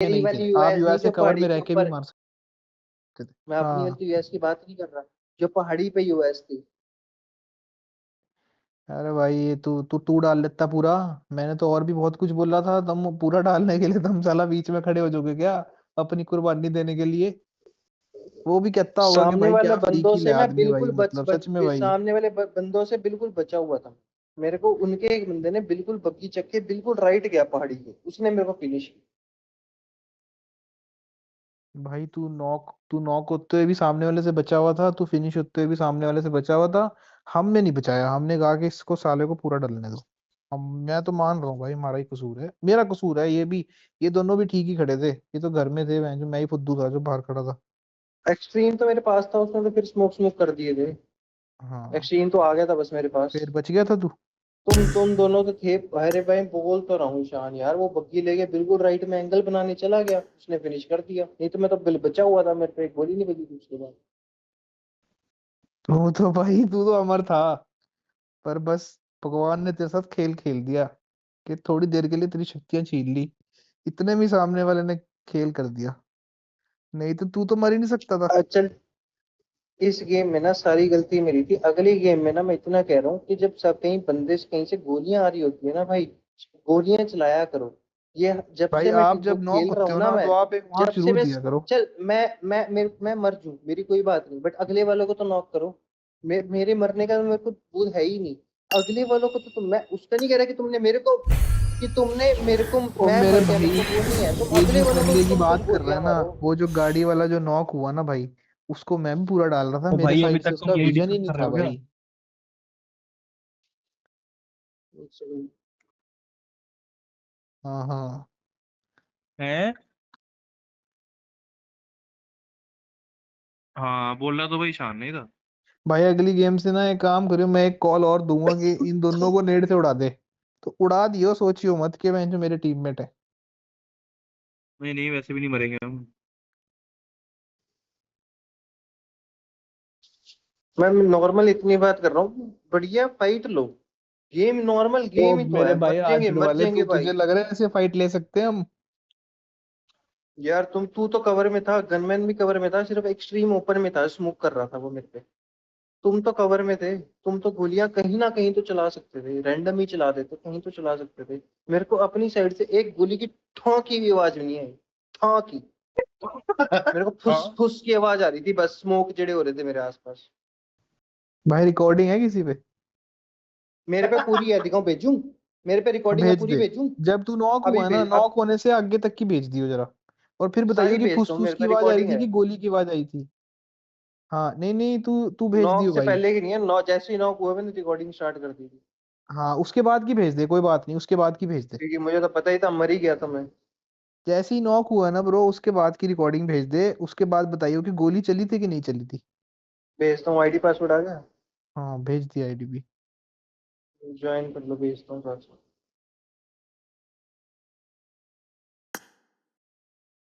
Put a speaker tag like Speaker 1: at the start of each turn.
Speaker 1: मेरी
Speaker 2: नहीं थे,
Speaker 1: वाली
Speaker 2: आप
Speaker 1: यूएस नहीं
Speaker 2: यूएस
Speaker 1: जो
Speaker 2: के कवर
Speaker 1: पहाड़ी
Speaker 2: में
Speaker 1: के
Speaker 2: रह के भी
Speaker 1: ऊपर।
Speaker 2: मार सकते थे।
Speaker 1: मैं अपनी
Speaker 2: हाँ।
Speaker 1: वाली यूएस की बात नहीं कर रहा, जो पहाड़ी पे यूएस थी।
Speaker 2: अरे भाई ये तू डाल लेता पूरा। मैंने तो और भी बहुत कुछ बोला था, तुम पूरा डालने के लिए तुम साला बीच में खड़े हो जाओगे क्या अपनी कुर्बानी देने के लिए? वो भी कहता होगा कि
Speaker 1: सामने
Speaker 2: भाई
Speaker 1: वाले
Speaker 2: क्या
Speaker 1: बंदों
Speaker 2: फ्रीकी ले
Speaker 1: से मैं
Speaker 2: आदमी है
Speaker 1: बिल्कुल
Speaker 2: भाई, मतलब सच में भाई।
Speaker 1: सामने वाले बंदों से बिल्कुल बचा हुआ था। मेरे को उनके एक बंदे ने बिल्कुल बग्गी चक के बिल्कुल राइट गया पहाड़ी के, उसने मेरे को फिनिश किया।
Speaker 2: भाई तू नॉक होते हुए भी सामने वाले से बचा हुआ था, तू फिनिश होते हुए भी सामने वाले से बचा हुआ था। हमने नहीं बचाया, हमने कहा कि इसको साले को पूरा डलने दो। हम मैं तो मान रहा हूँ भाई हमारा ही कसूर है, मेरा कसूर है ये भी। ये दोनों भी ठीक ही खड़े थे, ये तो घर में थे, मैं ही फुद्दू था जो बाहर खड़ा था।
Speaker 1: एक्सट्रीम तो मेरे पास था, उसने तो फिर स्मोक स्मोक कर दिए थे।
Speaker 2: हाँ।
Speaker 1: एक्सट्रीम तो आ गया था बस मेरे पास।
Speaker 2: फिर बच गया था तू।
Speaker 1: तुम दोनों तो थे। अरे भाई बोल तो रहा हूँ शान यार, वो बग्गी लेके बिल्कुल राइट में एंगल बनाने चला गया, उसने फिनिश कर दिया, नहीं तो मैं तो बिल बचा हुआ था, मेरे पे एक गोली नहीं बची थी उसके बाद।
Speaker 2: तो भाई तू तो अमर था। पर बस भगवान ने तेरे साथ खेल खेल दिया कि थोड़ी देर के लिए तेरी शक्तियां छीन ली। इतने भी सामने वाले ने खेल कर दिया, नहीं तो तू तो मर ही नहीं सकता था।
Speaker 1: चल, इस गेम में ना सारी गलती मेरी थी, अगली गेम में ना मैं इतना कह रहा हूँ कि जब सब कहीं बंदे से कहीं से गोलियां आ रही होती है ना भाई, गोलियां चलाया करो। ये जब
Speaker 2: भाई
Speaker 1: से मैं
Speaker 2: आप जब नॉक
Speaker 1: खेल रहा
Speaker 2: होते
Speaker 1: हूँ
Speaker 2: हो
Speaker 1: ना
Speaker 2: ना
Speaker 1: मैं,
Speaker 2: तो आप एक वहां
Speaker 1: जब से
Speaker 2: जरूर
Speaker 1: मैं
Speaker 2: दिया करो।
Speaker 1: चल मैं मर जूं मेरी कोई बात नहीं, बट अगले वालों को तो नॉक करो। मेरे मरने का तो मेरे को बोध है ही नहीं। अगले वालों को तो तुम, मैं उसका नहीं कह रहा कि तुमने मेरे को, कि तुमने मेरे को,
Speaker 2: ओ
Speaker 1: मैं
Speaker 2: मेरे
Speaker 1: मर गया
Speaker 2: भाई,
Speaker 1: मेरे को वो नहीं है, तुम
Speaker 2: ये
Speaker 1: अगले
Speaker 2: जिस
Speaker 1: वालों को
Speaker 2: बंदे की
Speaker 1: तुम
Speaker 2: बात कर रहा है
Speaker 1: गोलियां
Speaker 2: ना,
Speaker 1: मारो।
Speaker 2: वो जो गाड़ी वाला जो नॉक हुआ ना भाई, उसको मैं भी पूरा डाल रहा था,
Speaker 3: तो
Speaker 2: मेरे
Speaker 3: भाई अभी
Speaker 2: साइड से
Speaker 3: तक तुम
Speaker 2: उसका
Speaker 3: यही
Speaker 2: विजन ही
Speaker 3: डिस्कस
Speaker 2: नहीं
Speaker 3: कर रहे
Speaker 2: था
Speaker 3: हो क्या?
Speaker 2: भाई। हाँ हाँ।
Speaker 3: हैं? हाँ बोल रहा तो भाई शान नहीं था।
Speaker 2: भाई अगली गेम से ना एक काम करियो, मैं एक कॉल और दूंगा कि इन दोनों को नेट से उड़ा दे। तो उड़ा दियो, सोचियो मत कि मैं जो मेरे टीममेट है।
Speaker 3: नहीं नहीं, वैसे भी नहीं मरेंगे हम।
Speaker 1: मैं नॉर्मल इतनी बात कर रहा हूँ, बढ़िया फाइट लो। गेम नॉर्मल
Speaker 2: ओ
Speaker 1: गेम ही तो
Speaker 2: मेरे
Speaker 1: है,
Speaker 2: भाई आशिक
Speaker 1: मर
Speaker 2: वाले,
Speaker 1: जाएंगे
Speaker 2: तू तुझे
Speaker 1: भाई।
Speaker 2: लग रहा है ऐसे फाइट ले सकते हैं हम?
Speaker 1: यार तू तो कवर में था, गनमैन भी कवर में था, सिर्फ एक्सट्रीम ओपन में था, स्मोक कर रहा था वो मेरे पे। तुम तो कवर में थे, तुम तो गोलियां कहीं ना कहीं तो चला सकते थे, रैंडम ही चला देते, कहीं तो चला सकते थे। मेरे को अपनी साइड से एक गोली की ठों की भी आवाज नहीं आई। ठों की, मेरे को फुस
Speaker 3: हाँ।
Speaker 1: फुस की आवाज आ रही थी, बस स्मोक जड़े हो रहे थे मेरे आसपास।
Speaker 2: भाई रिकॉर्डिंग है किसी पे?
Speaker 1: मेरे पे पूरी है, दिखाऊं भेजूं? मेरे पे
Speaker 2: अब
Speaker 1: रिकॉर्डिंग है
Speaker 2: भेज
Speaker 1: पूरी,
Speaker 2: दे।
Speaker 1: भेजूं?
Speaker 2: जब तू नॉक
Speaker 1: अभी
Speaker 2: हुआ ना,
Speaker 1: भेज,
Speaker 2: नॉक
Speaker 1: अब
Speaker 2: होने से आगे तक की भेज दियो जरा। और फिर बताइयो
Speaker 1: सारी
Speaker 2: कि फुस
Speaker 1: भेजता हूँ,
Speaker 2: फुस
Speaker 1: मेरे
Speaker 2: की
Speaker 1: पे
Speaker 2: आवाज आ रही
Speaker 1: रिकॉर्डिंग
Speaker 2: थी
Speaker 1: है।
Speaker 2: कि गोली की आवाज आई थी। हाँ नहीं नहीं, तू तू भेज
Speaker 1: नॉक
Speaker 2: दियो
Speaker 1: से
Speaker 2: भाई।
Speaker 1: पहले की नहीं है, नॉक जैसे ही नॉक हुआ मैंने रिकॉर्डिंग स्टार्ट कर दी थी।
Speaker 2: हाँ उसके बाद की भेज दे, कोई बात नहीं, उसके बाद की भेज दे।
Speaker 1: क्योंकि मुझे तो पता ही था, मर ही गया था मैं।
Speaker 2: जैसे ही नॉक हुआ ना ब्रो, उसके बाद की रिकॉर्डिंग भेज दे, उसके बाद बताइयो कि गोली चली थी कि नहीं चली थी।
Speaker 1: भेजता हूँ, आईडी पासवर्ड आ गया।
Speaker 2: हाँ भेज दिया आईडी भी।
Speaker 1: ज्वाइन कर लो, भेजता हूँ साथ साथ।